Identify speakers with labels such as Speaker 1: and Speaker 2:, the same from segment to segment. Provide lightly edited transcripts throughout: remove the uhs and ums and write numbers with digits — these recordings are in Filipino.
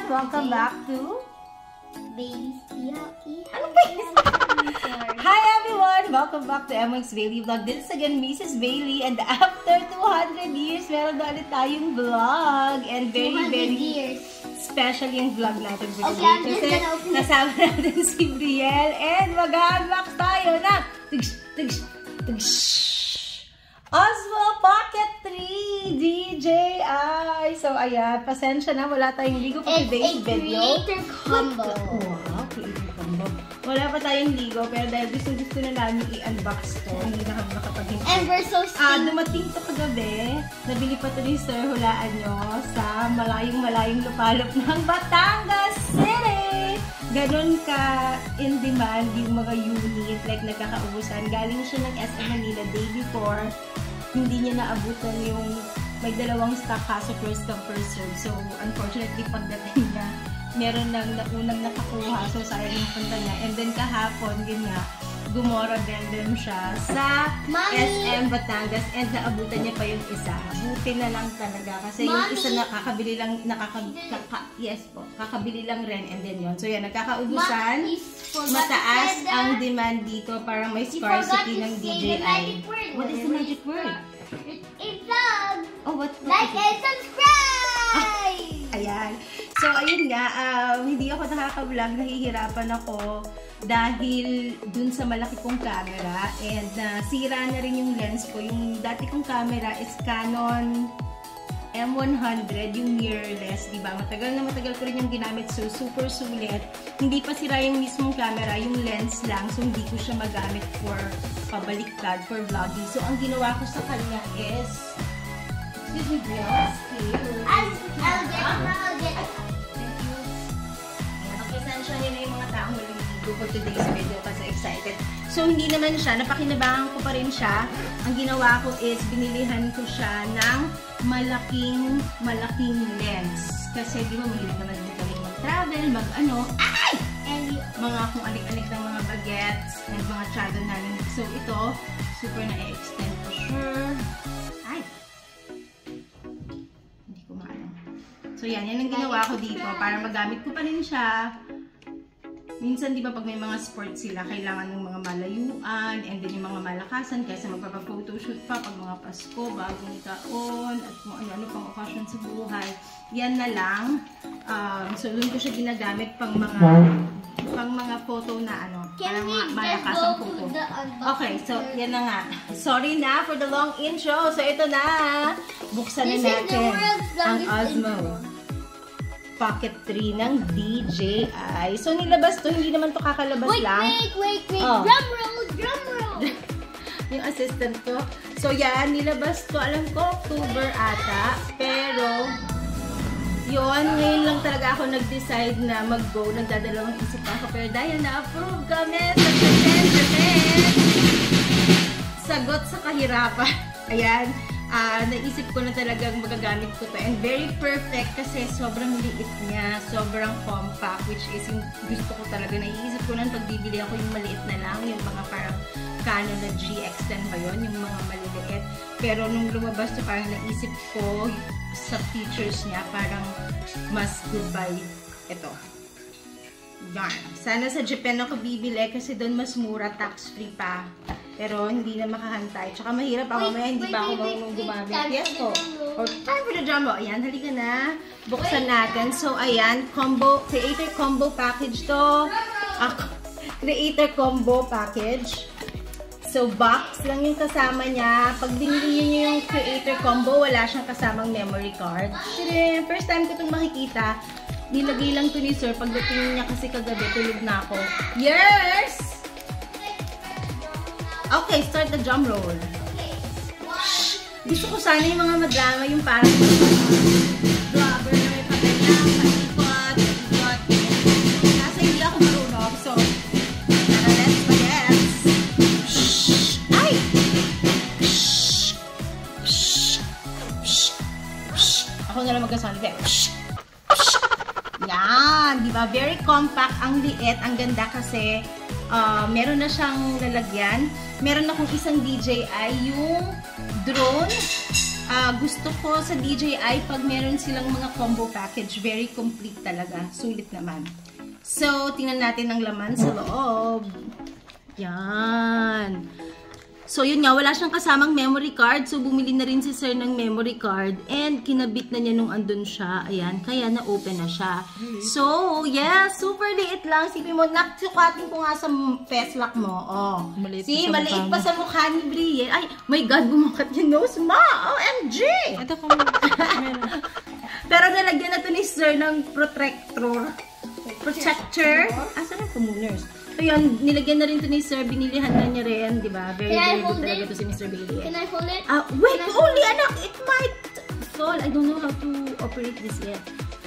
Speaker 1: Welcome back to
Speaker 2: Bailey's P.I.E.
Speaker 1: Ano ba yun? Hi everyone! Welcome back to MX Bailey Vlog. This is again Mrs. Bailey, and after 200 years, meron na ulit tayong vlog. And very
Speaker 2: years.
Speaker 1: special yung vlog natin for
Speaker 2: Okay,
Speaker 1: today.
Speaker 2: I'm just
Speaker 1: Kasi
Speaker 2: gonna open it.
Speaker 1: kasama natin si Brielle, and mag-unbox tayo na Osmo Pocket 3 DJI. So, ayan. Pasensya na. Wala tayong ligo for today's video.
Speaker 2: It's a creator combo.
Speaker 1: Wow, creator combo. Wala pa tayong ligo, pero dahil gusto na namin i-unbox to, hindi na kami makapag-hintay.
Speaker 2: And we're so stinky.
Speaker 1: Dumating to kagabi. Nabili pa to ni Sir, hulaan nyo, sa malayong lupalop ng Batangas City. Ganon ka in demand yung mga unit, like nagkakaubusan. Galing siya ng SM Manila day before. Hindi niya naabutan yung may dalawang stock kaso first come first serve. So, unfortunately, pagdating niya, meron nang unang nakakuha. So, sayang yung punta niya. And then kahapon, yun nga, gumora din siya sa SM Batangas and naabutan niya pa yung isa. Buti na lang talaga. Kasi yung isa nakakabili lang, kakabili lang rin and then yun. So, yan, nagkakaubusan. Mataas ang demand dito. Parang may scarcity ng DJI. What is the magic word?
Speaker 2: It's vlog.
Speaker 1: Oh, what?
Speaker 2: Like and subscribe!
Speaker 1: Ayan. So, ayun nga, hindi ako nakaka-vlog, nahihirapan ako dahil dun sa malaki kong camera and sira na rin yung lens ko. Yung dati kong camera is Canon M100, yung mirrorless, diba? Matagal ko rin yung ginamit, so super sulit. Hindi pa sira yung mismong camera, yung lens lang, so hindi ko siya magamit for pabaliktad, for vlogging. So, ang ginawa ko sa kanya is, excuse me,
Speaker 2: I'll get it.
Speaker 1: Thank you. Ayan, pasensya nyo na yung mga taong walang video for today's video kasi excited. So, hindi naman siya, napakinabangan ko pa rin siya. Ang ginawa ko is, binilihan ko siya ng malaking lens. Kasi, di ba, mahilig naman din kami mag-travel, and mga kung alik-alik ng mga bagets and mga travel namin. So, ito, super na-extend ko sure. Hindi ko maano. So, yan ang ginawa ko dito para magamit ko pa rin siya. Minsan, di ba, pag may mga sports sila, kailangan ng mga malayuan and then yung mga malakasan kasi magpapa-photoshoot pa pag mga Pasko, bagong taon, at kung ano pang occasion sa buhay. Yan na lang. So, doon ko siya ginagamit pang mga photo na para mga malakasang photo. Okay, so, yan na nga. Sorry na for the long intro. So, ito na. Buksan na natin ang Osmo Pocket 3 ng DJI. So, nilabas to. Hindi naman to kakalabas lang.
Speaker 2: Wait. Oh. Drum roll.
Speaker 1: Yung assistant ko. So, yan. Nilabas to. Alam ko, October ata. Pero, yun. Ngayon lang talaga ako nag-decide na mag-go. Nagdadalawang isip ako. Pero dahil na-approve kami sa 10%. Sagot sa kahirapan. Ayan. Naisip ko na talagang magagamit ko to and very perfect kasi sobrang liit niya, sobrang compact, which is yung gusto ko talaga. Naiisip ko na pagbibili ako yung maliit na lang, yung mga parang Canon na GX10 ba yun, yung mga maliliit. Pero nung lumabas to parang naisip ko sa features niya, parang mas goodbye ito. Yarn. Sana sa Japan ako bibili kasi doon mas mura, tax-free pa. Pero hindi na makahantay. Tsaka mahirap ako. May hindi pa ako marunong gumamit. Yes po. Or time for the drum roll. Ayan, halika na. Buksan natin. So, ayan. Creator combo package to. Creator combo package. So, box lang yung kasama niya. Pag binili niyo yung creator combo, wala siyang kasamang memory card. First time ko itong makikita. Nilagay lang to ni Sir. Pagdating niya kasi kagabi, tulog na ako. Yes! Okay, start the drum roll. Gusto ko sana yung mga madrama, yung parang vlogger na may papel na paikot. Kasi hindi ako marunong. So, let's begin. Ay! Ako na lang magkasound effect. Yan, di ba? Very compact, ang liit, ang ganda kasi meron na siyang lalagyan. Meron akong isang DJI, yung drone Gusto ko sa DJI pag meron silang mga combo package, very complete talaga. Sulit naman. So, tingnan natin ang laman sa loob. Yan. So, yun nga, wala siyang kasamang memory card. So, bumili na rin si sir ng memory card. And, kinabit na niya nung andun siya. Ayan, kaya na-open na siya. So, yeah, super liit lang. Sipin mo, naksukatin ko nga sa festlock mo. Oh.
Speaker 3: Maliit
Speaker 1: See,
Speaker 3: pa sa
Speaker 1: maliit
Speaker 3: mukha
Speaker 1: pa sa mukha ni Brielle. Ay, my God, bumakat yung nose mo. OMG!
Speaker 3: Ito ko.
Speaker 1: Pero nalagyan na to ni sir ng protector. Saan ang pamuners? So yun, nilagyan na rin to ni sir. Binilihan na niya rin, di ba? Very,
Speaker 2: Can I
Speaker 1: very good
Speaker 2: hold
Speaker 1: talaga
Speaker 2: it?
Speaker 1: to si Mr. Bailey.
Speaker 2: Can I hold it?
Speaker 1: Wait, only anak! It might fall. I don't know how to operate this yet.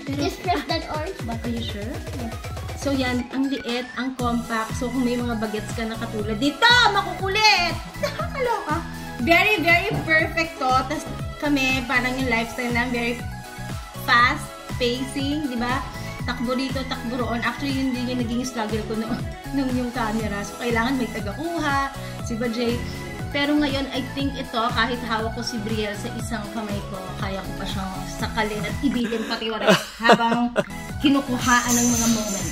Speaker 1: Pero,
Speaker 2: Just press that orange
Speaker 1: are
Speaker 2: button.
Speaker 1: you sure? Yeah. So yan, ang liit, ang compact. So kung may mga bagets ka na katulad dito, makukulit! Nakakaloka. Very, very perfect to. Tapos kami, parang yung lifestyle na very fast pacing, di ba? Takbo dito, takbo roon. Actually, yun din yung naging struggle ko nung yung camera. So, kailangan may tagakuha, si Bajay. Pero ngayon, I think ito, kahit hawak ko si Brielle sa isang kamay ko, kaya ko pa siyang sakalin at ibitin pati oras habang kinukuhaan ng mga moment.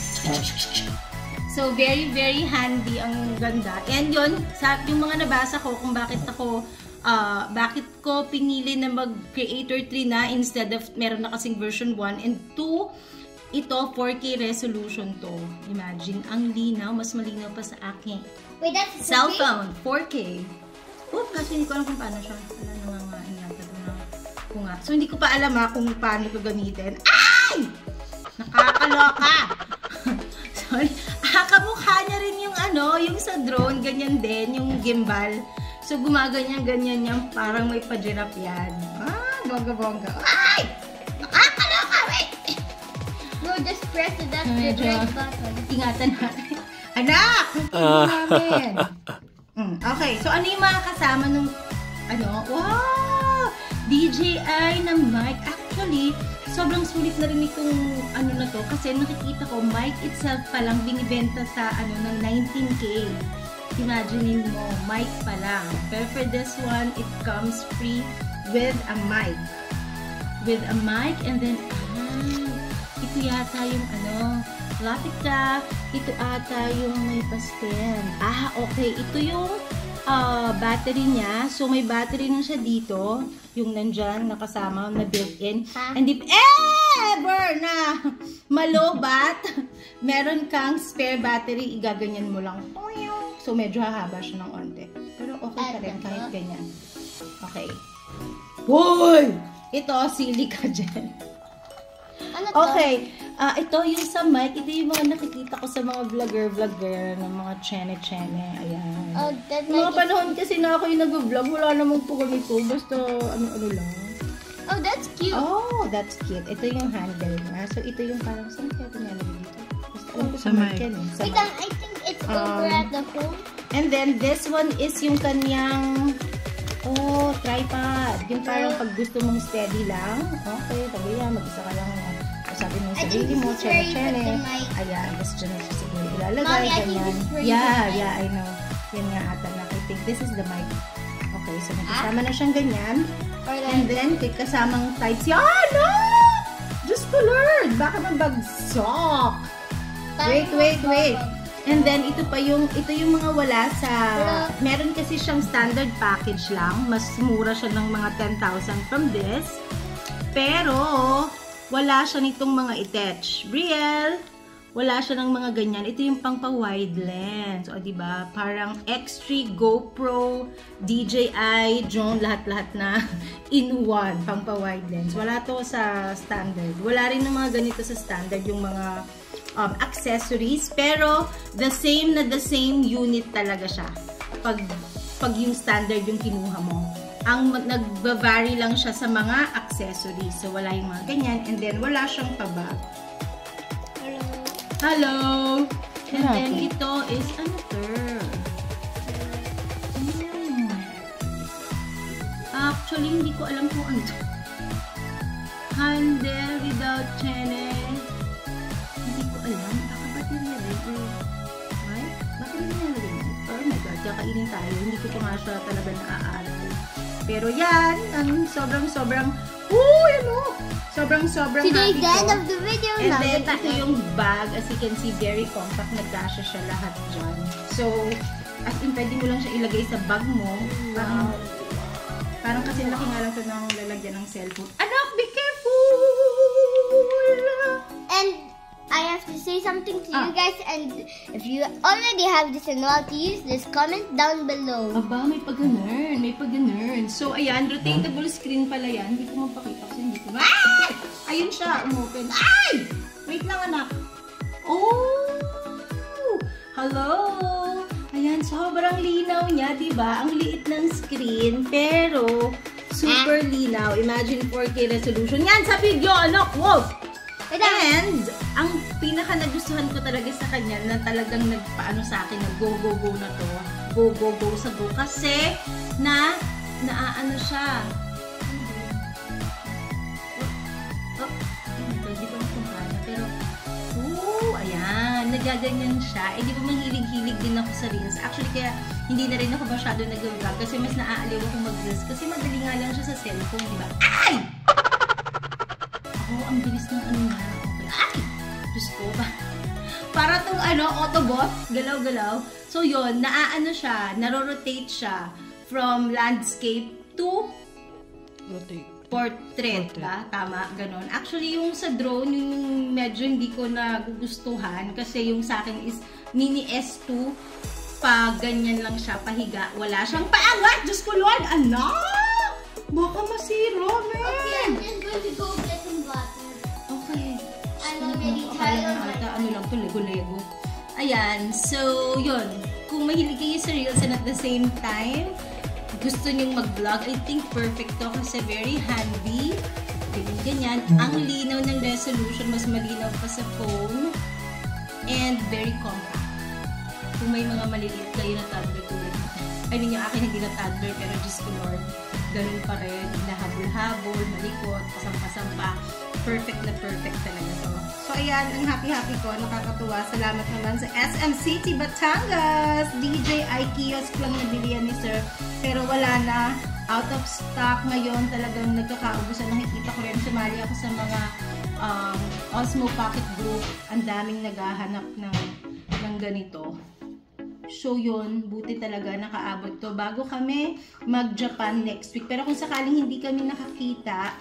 Speaker 1: So, very, very handy. Ang ganda. And yun, yung mga nabasa ko kung bakit ko pinili na mag-Creator 3 na instead of meron na kasing version 1 and 2, ito, 4K resolution to. Imagine, ang linaw, mas malinaw pa sa akin.
Speaker 2: Wait, that's
Speaker 1: Cellphone, 4K. Kasi hindi ko alam kung paano siya. Wala na nga inata ko nga. So, hindi ko pa alam kung paano ito gamitin. Ay! Nakakaloka! Sorry. Kamukha niya rin yung yung sa drone, ganyan din, yung gimbal. So, gumaganyan-ganyan yan, parang may pajirap yan. Bongga-bongga. Ay! Nakakaloka! Wait!
Speaker 2: No, just press that red button.
Speaker 1: Ingatan natin. Anak! Namin. Okay, so ano yung mga kasama nung wow! DJI na mic. Actually, sobrang sulit na rin itong na to kasi nakikita ko mic itself pa lang binibenta sa ng 19K. Imagine mo, mic pa lang. Pero for this one, it comes free with a mic. With a mic and then ito yata yung lapit ka. Ito ata yung may pastel. Okay. Ito yung battery niya. So, may battery na siya dito. Yung nandyan, nakasama, na built-in. And if ever na malobat, meron kang spare battery, igaganyan mo lang. So, medyo hahaba siya ng onte. Pero okay pa rin kahit ganyan. Okay. Hoy! Ito, sili ka dyan. Okay, ito yung sa mic, ito yung mga nakikita ko sa mga vlogger ng mga chene-chene, ayan. Mga panahon kasi na ako yung nag-vlog, wala namang po ganito, basta ano lang.
Speaker 2: Oh, that's cute.
Speaker 1: Oh, that's cute. Ito yung handle niya. So, ito yung parang, saan kaya ito nilalagay dito? Basta alam ko sa mic yan eh.
Speaker 2: Wait, I think it's over at the phone.
Speaker 1: And then, this one is yung kanyang tripod. Yung parang pag gusto mong steady lang, okay, tabi yan, mag-isa ka lang sabi mo sa sarili mo, chene-chene. Ayan, gusto dyan siya siguro ilalagay, ganyan. Yeah, I know. Yan nga ata na. I think this is the mic. Okay, so nagkasama na siyang ganyan. And then, kasamang tights. No! Just to learn! Baka mabagsak! Wait. And then, ito yung mga wala sa, meron kasi siyang standard package lang. Mas mura siya ng mga 10,000 from this. Pero, wala siya nitong mga attach. Brielle, wala siya ng mga ganyan. Ito yung pang pa-wide lens. O, diba? Parang X3, GoPro, DJI, drone, lahat-lahat na in one, pang pa-wide lens. Wala to sa standard. Wala rin ng mga ganito sa standard, yung mga accessories. Pero, the same unit talaga siya. Pag yung standard yung kinuha mo. Ang nag-vary lang siya sa mga accessories. So, wala yung mga ganyan. And then, wala siyang pabag. Hello! And then, ito is, Actually, hindi ko alam kung ano ito. Handle without channel. Hindi ko alam. Baka ba't nilalagay? Right? Bakit nilalagay? Oh my God, kakainin tayo. Hindi ko pa nga siya talaga naaaral. Pero yan, ang sobrang
Speaker 2: Today's
Speaker 1: happy
Speaker 2: the end
Speaker 1: ko.
Speaker 2: of the video.
Speaker 1: And
Speaker 2: Now
Speaker 1: then,
Speaker 2: it's the
Speaker 1: ito
Speaker 2: end.
Speaker 1: yung bag. As you can see, very compact. Nagkasya siya lahat dyan. So, as in, pwede mo lang siya ilagay sa bag mo. Parang kasi laki nga lang ito ng lalagyan ng cellphone. Anak, be careful!
Speaker 2: And I have to say something to you guys. And if you already have this and know how to use this, comment down below.
Speaker 1: Aba, may pag-ganern. May pag-ganern. So, ayan, rotatable screen pala yan. Hindi ko mapakita kasi hindi ko. Ah! Ayun siya, umopen. Ay! Wait lang, anak. Oh! Hello! Ayan, sobrang linaw niya, diba? Ang liit ng screen, pero super linaw. Imagine 4K resolution. Yan, sa video, anak! Wow! And, ang pinaka nagustuhan ko talaga sa kanya na talagang nagpaano sa akin na go, go, go na to. Go, go, go sa go. Kasi, naaano siya. Hindi ko nakumpanya. Pero, ayan. Nagaganyan siya. Eh, di ba mahilig-hilig din ako sa reels. Actually, kaya hindi na rin ako masyado nag-vlog kasi mas naaaliw ako mag-reels. Kasi madali nga lang siya sa cellphone, di ba? Ay! Ang bilis ng ano nga. Okay. Ay! Diyos ko ba? Para itong Autobot, galaw-galaw. So yun, naaano siya, naro-rotate siya from landscape to portrait. Ba? Tama, ganon. Actually, yung sa drone, yung medyo hindi ko nagugustuhan kasi yung sa akin is mini S2. Pa ganyan lang siya, pahiga. Wala siyang paangat! Diyos ko, Lord! Anak! Baka masiro, man!
Speaker 2: Okay, I'm just going to go get some water.
Speaker 1: Okay.
Speaker 2: I'm already tired of my
Speaker 1: ano lang to, Lego-Lego. Ayan. So, yun. Kung mahilig kayo sa reels and at the same time, gusto nyong mag-vlog, I think perfect to kasi very handy. Ganyan. Ang linaw ng resolution, mas malinaw pa sa phone. And very compact. Kung may mga maliliit kayo na toddler tulad nito. I mean, yung akin hindi na toddler, pero Diyos ko Lord, ganun pa rin. Nahabol-habol, malikot, pasampa-sampa. Perfect na perfect talaga to. So, ayan, ang happy-happy ko. Nakakatuwa. Salamat naman sa SM City, Batangas. DJI kiosk lang nabilihan ni Sir. Pero wala na. Out of stock ngayon. Talagang nagkakaubusan. Nakikita ko rin. Sumali ako sa mga Osmo Pocket Group. Ang daming naghahanap ng ganito. So yun, buti talaga nakaabot to bago kami mag-Japan next week. Pero kung sakaling hindi kami nakakita,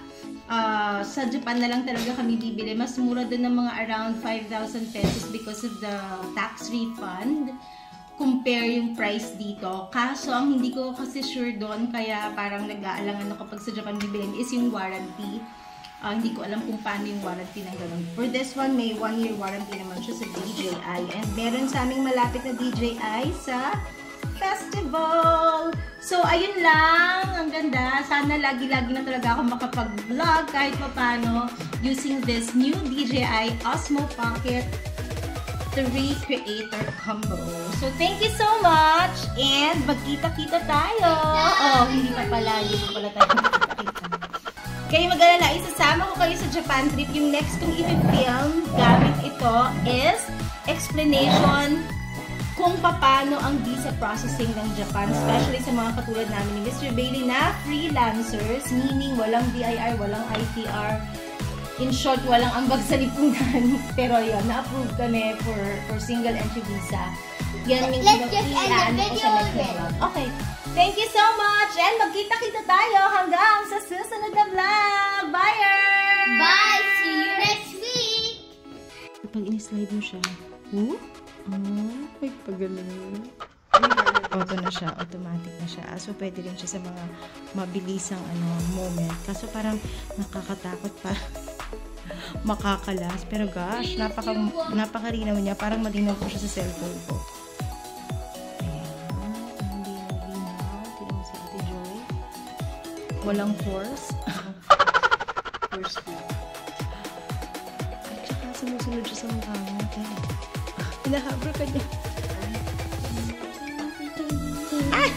Speaker 1: sa Japan na lang talaga kami bibili. Mas mura doon ng mga around 5,000 pesos because of the tax refund. Compare yung price dito. Kaso, ang hindi ko kasi sure doon, kaya parang nag-aalangan ako kapag sa Japan bibilin is yung warranty. Hindi ko alam kung paano yung warranty ng ganun. For this one, may 1-year warranty naman siya sa DJI. And meron sa aming malapit na DJI sa festival. So, ayun lang. Ang ganda. Sana lagi-lagi na talaga ako makapag-vlog kahit pa paano using this new DJI Osmo Pocket 3 Creator Combo. So, thank you so much. And magkita-kita tayo. Oh, hindi pa pala. Hindi pa pala tayo magkita-kita. Kayo mag-alala, isasama ko kayo sa Japan trip. Yung next kong i-film gamit ito is explanation kung paano ang visa processing ng Japan, especially sa mga katulad namin ni Mr. Bailey na freelancers, meaning walang BIR, walang ITR. In short, walang ambag sa lipunan. Pero yun, na-approve kami for single entry visa. Yan yung
Speaker 2: Let's just end the video then.
Speaker 1: Okay. Thank you so much! And magkita-kita tayo hanggang sa susunod na vlog! Bye!
Speaker 2: Bye! See you next week!
Speaker 1: Pag in-slide mo siya, may pagaling. Auto na siya, automatic na siya. So, pwede rin siya sa mga mabilisang moment. Kaso parang nakakatakot pa. Makakalas. Pero gosh, napakarinaw niya. Parang malinaw po siya sa cellphone ko. Walang force. Force po. At saka sumusunod siya sa mukha mo. Hinahabra ka niya. Ay!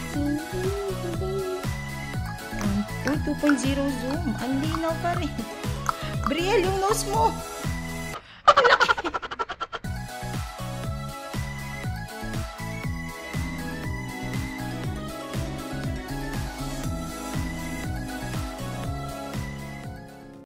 Speaker 1: 2.0 zoom. Ang linaw pa rin. Brielle, yung nose mo. Ang laki.